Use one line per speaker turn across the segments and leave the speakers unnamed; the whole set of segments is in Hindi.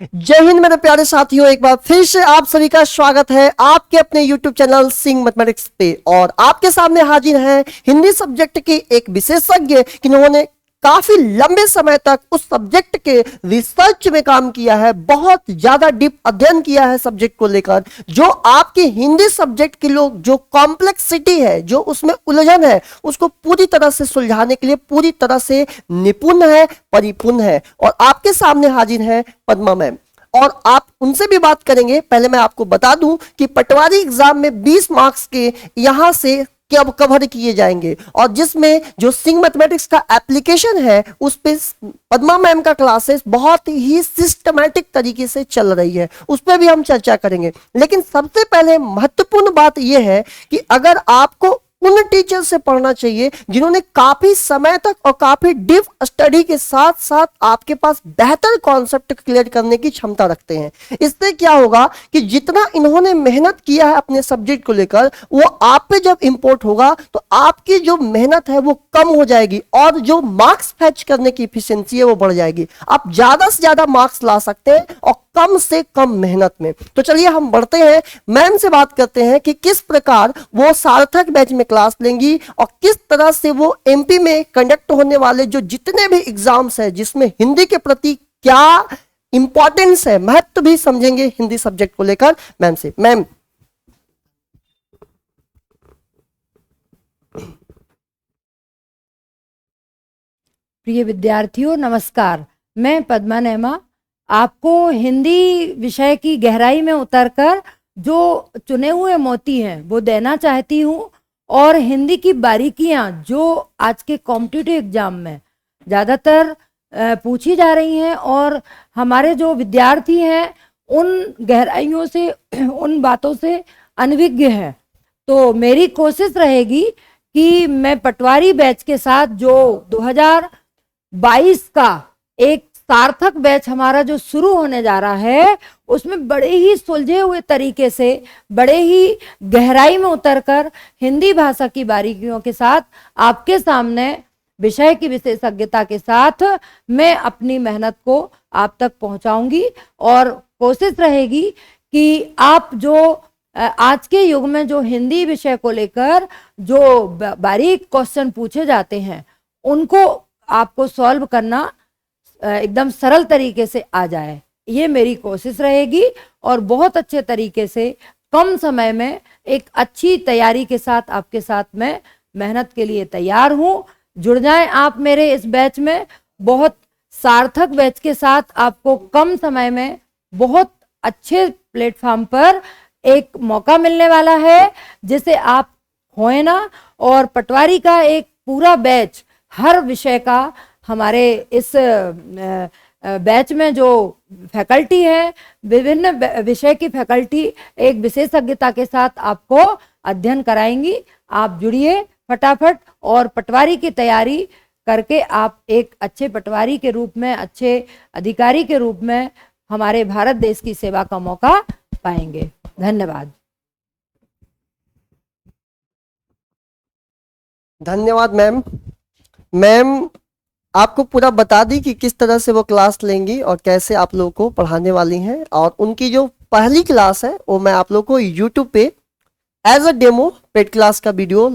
जय हिंद मेरे प्यारे साथियों, एक बार फिर से आप सभी का स्वागत है आपके अपने YouTube चैनल सिंह मैथमेटिक्स पे। और आपके सामने हाजिर हैं हिंदी सब्जेक्ट के एक विशेषज्ञ जिन्होंने काफी लंबे समय तक उस सब्जेक्ट के रिसर्च में काम किया है, बहुत ज्यादा डीप अध्ययन किया है सब्जेक्ट को लेकर, जो आपके हिंदी सब्जेक्ट के लोग जो कॉम्प्लेक्सिटी है, जो उसमें उलझन है, उसको पूरी तरह से सुलझाने के लिए पूरी तरह से निपुण है, परिपूर्ण है। और आपके सामने हाजिर है पद्मा मैम, और आप उनसे भी बात करेंगे। पहले मैं आपको बता दूं कि पटवारी एग्जाम में 20 मार्क्स के यहां से कब कवर किए जाएंगे, और जिसमें जो सिंह मैथमेटिक्स का एप्लीकेशन है उस पे पद्मा मैम का क्लासेस बहुत ही सिस्टमैटिक तरीके से चल रही है, उस पर भी हम चर्चा करेंगे। लेकिन सबसे पहले महत्वपूर्ण बात यह है कि अगर आपको उन टीचर से पढ़ना चाहिए जिन्होंने काफी समय तक और काफी डीप स्टडी के साथ साथ आपके पास बेहतर कॉन्सेप्ट क्लियर करने की क्षमता रखते हैं। इससे क्या होगा कि जितना इन्होंने मेहनत किया है अपने सब्जेक्ट को लेकर, वो आप पे जब इंपोर्ट होगा तो आपकी जो मेहनत है वो कम हो जाएगी और जो मार्क्स फैच करने की एफिशिएंसी है वो बढ़ जाएगी। आप ज्यादा से ज्यादा मार्क्स ला सकते हैं और कम से कम मेहनत में। तो चलिए हम बढ़ते हैं, मैम से बात करते हैं कि किस प्रकार वो सार्थक बैच में क्लास लेंगी और किस तरह से वो एमपी में कंडक्ट होने वाले जो जितने भी एग्जाम्स है जिसमें हिंदी के प्रति क्या इंपॉर्टेंस है, महत्व भी समझेंगे हिंदी सब्जेक्ट को लेकर मैम से। मैम
प्रिय विद्यार्थियों नमस्कार। मैं पद्मा नैमा आपको हिंदी विषय की गहराई में उतरकर जो चुने हुए मोती हैं वो देना चाहती हूँ, और हिंदी की बारीकियाँ जो आज के कॉम्पिटिटिव एग्जाम में ज़्यादातर पूछी जा रही हैं और हमारे जो विद्यार्थी हैं उन गहराइयों से उन बातों से अनभिज्ञ हैं। तो मेरी कोशिश रहेगी कि मैं पटवारी बैच के साथ जो 2022 का एक सार्थक बैच हमारा जो शुरू होने जा रहा है उसमें बड़े ही सुलझे हुए तरीके से, बड़े ही गहराई में उतरकर हिंदी भाषा की बारीकियों के साथ आपके सामने विषय की विशेषज्ञता के साथ मैं अपनी मेहनत को आप तक पहुंचाऊंगी। और कोशिश रहेगी कि आप जो आज के युग में जो हिंदी विषय को लेकर जो बारीक क्वेश्चन पूछे जाते हैं उनको आपको सॉल्व करना एकदम सरल तरीके से आ जाए, ये मेरी कोशिश रहेगी। और बहुत अच्छे तरीके से कम समय में एक अच्छी तैयारी के साथ आपके साथ मैं मेहनत के लिए तैयार हूँ। जुड़ जाएं आप मेरे इस बैच में। बहुत सार्थक बैच के साथ आपको कम समय में बहुत अच्छे प्लेटफॉर्म पर एक मौका मिलने वाला है, जिसे आप खोए ना। और पटवारी का एक पूरा बैच हर विषय का हमारे इस बैच में जो फैकल्टी है, विभिन्न विषय की फैकल्टी एक विशेषज्ञता के साथ आपको अध्ययन कराएंगी। आप जुड़िए फटाफट और पटवारी की तैयारी करके आप एक अच्छे पटवारी के रूप में, अच्छे अधिकारी के रूप में हमारे भारत देश की सेवा का मौका पाएंगे। धन्यवाद।
धन्यवाद मैम। मैम आपको पूरा बता दी कि किस तरह से वो क्लास लेंगी और कैसे आप लोगों को पढ़ाने वाली हैं। और उनकी जो पहली क्लास है वो मैं आप लोगों को यूट्यूब पे as a demo paid class का वीडियो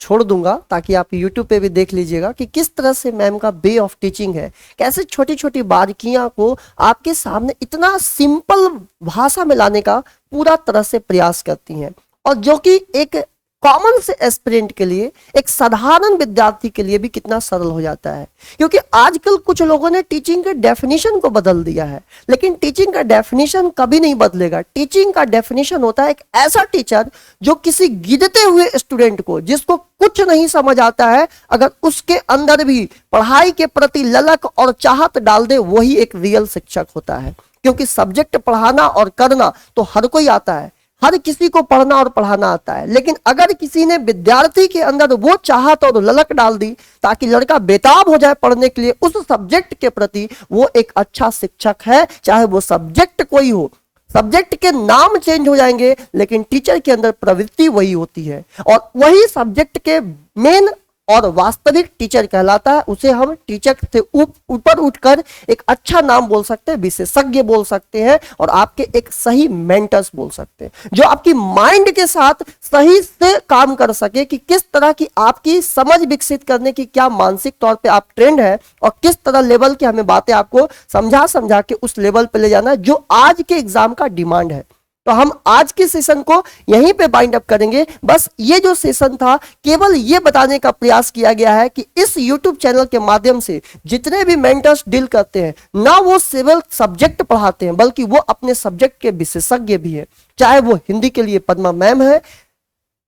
छोड़ दूंगा, ताकि आप यूट्यूब पे भी देख लीजिएगा कि किस तरह से मैम का वे ऑफ टीचिंग है, कैसे छोटी छोटी बारीकियां को आपके सामने इतना सिंपल भाषा में लाने का पूरा तरह से प्रयास करती हैं, और जो कि एक कॉमन से एस्पिरेंट के लिए, एक साधारण विद्यार्थी के लिए भी कितना सरल हो जाता है। क्योंकि आजकल कुछ लोगों ने टीचिंग के डेफिनेशन को बदल दिया है, लेकिन टीचिंग का डेफिनेशन कभी नहीं बदलेगा। टीचिंग का डेफिनेशन होता है एक ऐसा टीचर जो किसी गिरते हुए स्टूडेंट को, जिसको कुछ नहीं समझ आता है, अगर उसके अंदर भी पढ़ाई के प्रति ललक और चाहत डाल दे, वही एक रियल शिक्षक होता है। क्योंकि सब्जेक्ट पढ़ाना और करना तो हर कोई आता है, हर किसी को पढ़ना और पढ़ाना आता है, लेकिन अगर किसी ने विद्यार्थी के अंदर वो चाहत और ललक डाल दी ताकि लड़का बेताब हो जाए पढ़ने के लिए उस सब्जेक्ट के प्रति, वो एक अच्छा शिक्षक है। चाहे वो सब्जेक्ट कोई हो, सब्जेक्ट के नाम चेंज हो जाएंगे लेकिन टीचर के अंदर प्रवृत्ति वही होती है, और वही सब्जेक्ट के मेन और वास्तविक टीचर कहलाता है। उसे हम टीचर से ऊपर उठकर एक अच्छा नाम बोल सकते हैं, विशेषज्ञ बोल सकते हैं, और आपके एक सही मेंटर्स बोल सकते हैं, जो आपकी माइंड के साथ सही से काम कर सके कि किस तरह की आपकी समझ विकसित करने की क्या मानसिक तौर पे आप ट्रेंड है, और किस तरह लेवल की हमें बातें आपको समझा समझा के उस लेवल पे ले जाना है जो आज के एग्जाम का डिमांड है। तो हम आज के सेशन को यहीं पे बाइंड अप करेंगे। बस ये जो सेशन था केवल ये बताने का प्रयास किया गया है कि इस YouTube चैनल के माध्यम से जितने भी मेंटर्स डील करते हैं ना, वो सिविल सब्जेक्ट पढ़ाते हैं बल्कि वो अपने सब्जेक्ट के विशेषज्ञ भी है। चाहे वो हिंदी के लिए पद्मा मैम है,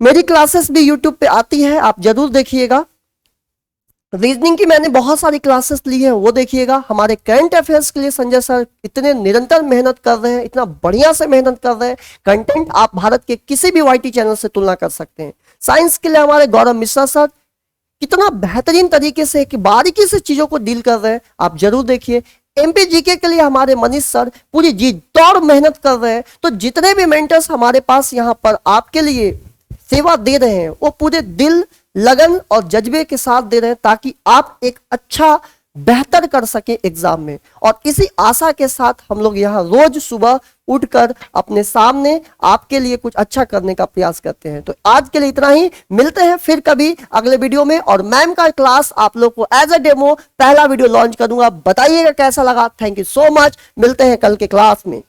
मेरी क्लासेस भी YouTube पे आती है, आप जरूर देखिएगा। रीजनिंग की मैंने बहुत सारी क्लासेस ली हैं, वो देखिएगा। हमारे करंट अफेयर्स के लिए संजय सर इतने निरंतर मेहनत कर रहे हैं, इतना बढ़िया से मेहनत कर रहे हैं, कंटेंट आप भारत के किसी भी वाईटी चैनल से तुलना कर सकते हैं। साइंस के लिए हमारे गौरव मिश्रा सर कितना बेहतरीन तरीके से कि बारीकी से चीजों को डील कर रहे हैं, आप जरूर देखिए। एमपी जीके के लिए हमारे मनीष सर पूरी जी तोड़ मेहनत कर रहे हैं। तो जितने भी मेंटर्स हमारे पास यहाँ पर आपके लिए सेवा दे रहे हैं वो पूरे दिल, लगन और जज्बे के साथ दे रहे हैं ताकि आप एक अच्छा बेहतर कर सके एग्जाम में। और इसी आशा के साथ हम लोग यहाँ रोज सुबह उठकर अपने सामने आपके लिए कुछ अच्छा करने का प्रयास करते हैं। तो आज के लिए इतना ही, मिलते हैं फिर कभी अगले वीडियो में। और मैम का क्लास आप लोग को एज अ डेमो पहला वीडियो लॉन्च करूंगा, बताइएगा कैसा लगा। थैंक यू सो मच, मिलते हैं कल के क्लास में।